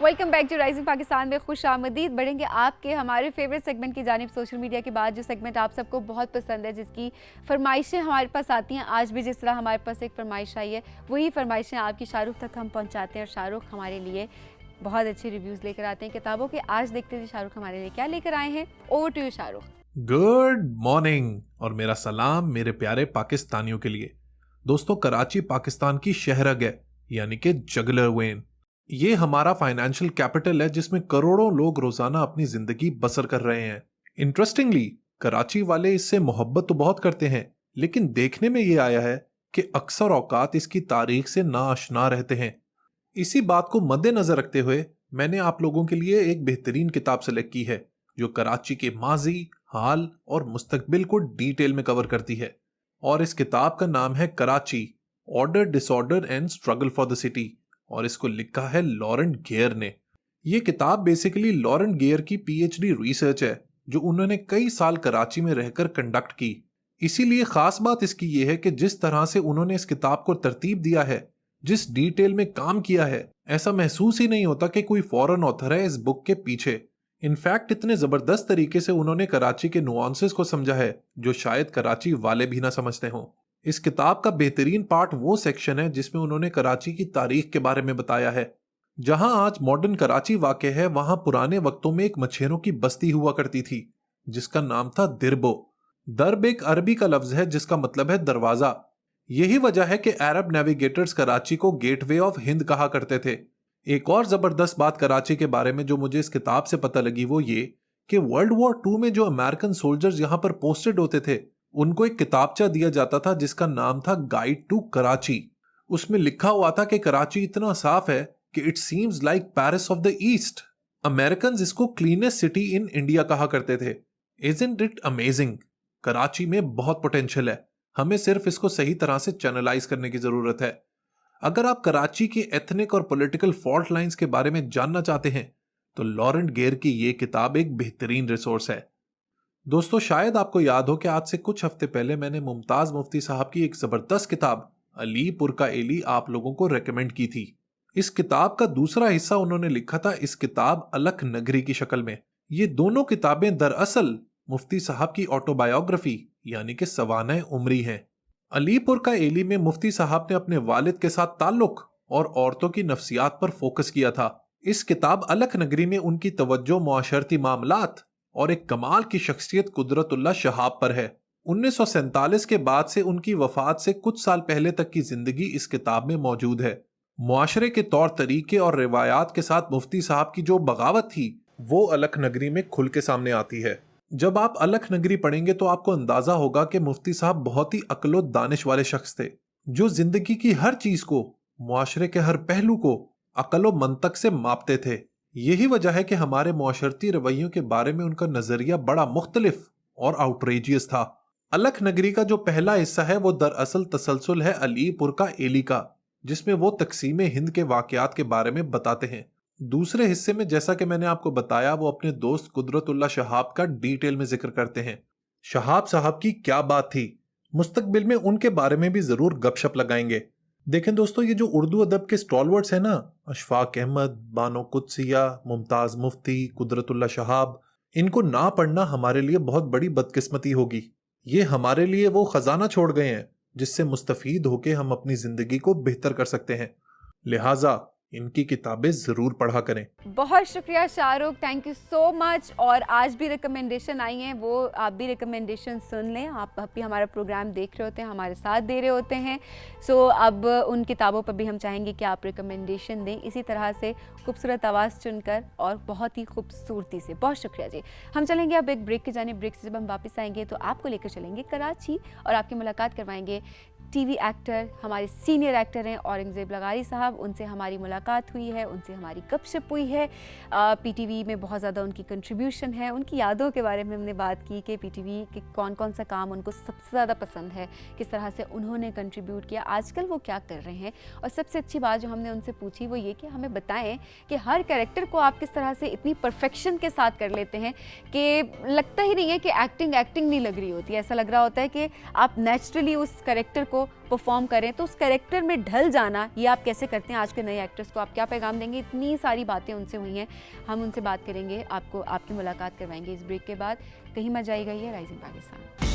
Welcome back to rising Pakistan में खुश आमदीद। बढ़ेंगे आपके हमारे फेवरेट सेगमेंट की जानिब सोशल मीडिया के बाद, जो सेगमेंट आप सबको बहुत पसंद है, जिसकी फरमाइशें हमारे पास आती हैं। आज भी जिस तरह हमारे पास एक फरमाइश आई है, वही फरमाइशें आपकी शाहरुख तक हम पहुँचाते हैं और शाहरुख हमारे लिए बहुत अच्छे रिव्यूज़ लेकर आते हैं किताबों के। आज देखते थे शाहरुख हमारे लिए क्या लेकर आए हैं। Over to you Shahrukh. Good morning और मेरा सलाम मेरे प्यारे पाकिस्तानियों के लिए। दोस्तों, कराची पाकिस्तान की शहरग है, यानी कि जगलर वेन। ये हमारा फाइनेंशियल कैपिटल है जिसमें करोड़ों लोग रोजाना अपनी जिंदगी बसर कर रहे हैं। इंटरेस्टिंगली, कराची वाले इससे मोहब्बत तो बहुत करते हैं, लेकिन देखने में ये आया है कि अक्सर औकात इसकी तारीख से नाआशना रहते हैं। इसी बात को मद्देनजर रखते हुए मैंने आप लोगों के लिए एक बेहतरीन किताब सेलेक्ट की है जो कराची के माजी, हाल और मुस्तकबिल को डिटेल में कवर करती है। और इस किताब का नाम है Karachi, order, disorder and struggle for the city, और इसको लिखा है लॉरेंट गेयर ने। ये किताब बेसिकली लॉरेंट गेयर की पीएचडी रिसर्च है जो उन्होंने कई साल कराची में रहकर कंडक्ट की। इसीलिए खास बात इसकी ये है कि जिस तरह से उन्होंने इस किताब को तरतीब दिया है, जिस डिटेल में काम किया है, ऐसा महसूस ही नहीं होता कि कोई फॉरेन ऑथर है इस बुक के पीछे। इनफैक्ट इतने जबरदस्त तरीके से उन्होंने कराची के नुआंसेस को समझा है जो शायद कराची वाले भी ना समझते हों। इस किताब का बेहतरीन पार्ट वो सेक्शन है जिसमें उन्होंने कराची की तारीख के बारे में बताया है। जहां आज मॉडर्न कराची वाक़े है, वहां पुराने वक्तों में एक मछेरों की बस्ती हुआ करती थी जिसका नाम था दिरबो। दरब एक अरबी का लफ्ज है जिसका मतलब है दरवाजा। यही वजह है कि अरब नेविगेटर्स कराची को गेटवे ऑफ हिंद कहा करते थे। एक और जबरदस्त बात कराची के बारे में जो मुझे इस किताब से पता लगी वो ये कि वर्ल्ड वॉर 2 में जो अमेरिकन सोल्जर्स यहां पर पोस्टेड होते थे, उनको एक किताबचा दिया जाता था जिसका नाम था गाइड टू कराची। उसमें लिखा हुआ था कि कराची इतना साफ है कि it seems like Paris of the east. American इसको क्लीनेस्ट सिटी इन इंडिया कहा करते थे। Isn't it amazing? कराची में बहुत पोटेंशियल है, हमें सिर्फ इसको सही तरह से चैनलाइज करने की जरूरत है। अगर आप कराची की एथनिक और पॉलिटिकल फॉल्ट लाइंस के बारे में जानना चाहते हैं तो लॉरेंट गेयर की यह किताब एक बेहतरीन रिसोर्स है। दोस्तों, शायद आपको याद हो कि आज से कुछ हफ्ते पहले मैंने मुमताज मुफ्ती साहब की एक जबरदस्त किताब अलीपुर का एली आप लोगों को रेकमेंड की थी। इस किताब का दूसरा हिस्सा उन्होंने लिखा था इस किताब अलख नगरी की शक्ल में। ये दोनों किताबें दरअसल मुफ्ती साहब की ऑटोबायोग्राफी यानी कि सवाना उमरी हैं। अलीपुर का एली में मुफ्ती साहब ने अपने वालिद के साथ ताल्लुक और औरतों की नफ्सियात पर फोकस किया था। इस किताब अलख नगरी में उनकी तवज्जो मुआशरती मामलात और एक कमाल की शख्सियत कुदरतुल्लाह शहाब पर है। 1947 के बाद से उनकी वफात से कुछ साल पहले तक की जिंदगी इस किताब में मौजूद है। मुआशरे के तौर तरीके और रिवायात के साथ मुफ्ती साहब की जो बगावत थी वो अलख नगरी में खुल के सामने आती है। जब आप अलख नगरी पढ़ेंगे तो आपको अंदाजा होगा कि मुफ्ती साहब बहुत ही अक्ल दानिश वाले शख्स थे जो जिंदगी की हर चीज को, मुआशरे के हर पहलू को अक्ल मंतक से मापते थे। यही वजह है कि हमारे मुआशरती रवैयों के बारे में उनका नजरिया बड़ा मुख्तलिफ और आउटरेजियस था। अलख नगरी का जो पहला हिस्सा है वो दरअसल तसलसल है अलीपुर का एली का, जिसमें वो तकसीम हिंद के वाकयात के बारे में बताते हैं। दूसरे हिस्से में जैसा कि मैंने आपको बताया वो अपने दोस्त कुदरतुल्लाह शहाब का डिटेल में जिक्र करते हैं। शहाब साहब की क्या बात थी, मुस्तकबिल में उनके बारे में भी जरूर गपशप लगाएंगे। देखें दोस्तों, ये जो उर्दू अदब के स्टॉलवर्ड्स हैं ना, अशफाक अहमद, बानो कुदसिया, मुमताज मुफ्ती, कुदरतुल्लाह शहाब, इनको ना पढ़ना हमारे लिए बहुत बड़ी बदकिस्मती होगी। ये हमारे लिए वो खजाना छोड़ गए हैं जिससे मुस्तफीद होकर हम अपनी जिंदगी को बेहतर कर सकते हैं। लिहाजा इनकी किताबें जरूर पढ़ा करें। बहुत शुक्रिया Shahrukh, thank you so much. और आज भी रिकमेंडेशन आई हैं, वो आप भी रिकमेंडेशन सुन लें। आप भी हमारा प्रोग्राम देख रहे होते हैं, हमारे साथ दे रहे होते हैं। सो अब उन किताबों पर भी हम चाहेंगे कि आप रिकमेंडेशन दें इसी तरह से खूबसूरत आवाज़ चुनकर और बहुत ही खूबसूरती से। बहुत शुक्रिया जी। हम चलेंगे अब एक ब्रेक की जानिब। ब्रेक से जब हम वापस आएंगे तो आपको लेकर चलेंगे कराची और आपकी मुलाकात करवाएंगे टीवी एक्टर, हमारे सीनियर एक्टर हैं औरंगज़ेब लगारी साहब। उनसे हमारी मुलाकात हुई है, उनसे हमारी गपशप हुई है। पीटीवी में बहुत ज़्यादा उनकी कंट्रीब्यूशन है। उनकी यादों के बारे में हमने बात की कि पीटीवी के कौन कौन सा काम उनको सबसे ज़्यादा पसंद है, किस तरह से उन्होंने कंट्रीब्यूट किया, आजकल वो क्या कर रहे हैं। और सबसे अच्छी बात जो हमने उनसे पूछी वो ये कि हमें बताएं कि हर कैरेक्टर को आप किस तरह से इतनी परफेक्शन के साथ कर लेते हैं कि लगता ही नहीं है कि एक्टिंग नहीं लग रही होती है। ऐसा लग रहा होता है कि आप नेचुरली उस कैरेक्टर को को परफॉर्म करें, तो उस कैरेक्टर में ढल जाना ये आप कैसे करते हैं? आज के नए एक्टर्स को आप क्या पैगाम देंगे? इतनी सारी बातें उनसे हुई हैं, हम उनसे बात करेंगे, आपको आपकी मुलाकात करवाएंगे इस ब्रेक के बाद। कहीं मत जाइएगा, ये राइजिंग पाकिस्तान।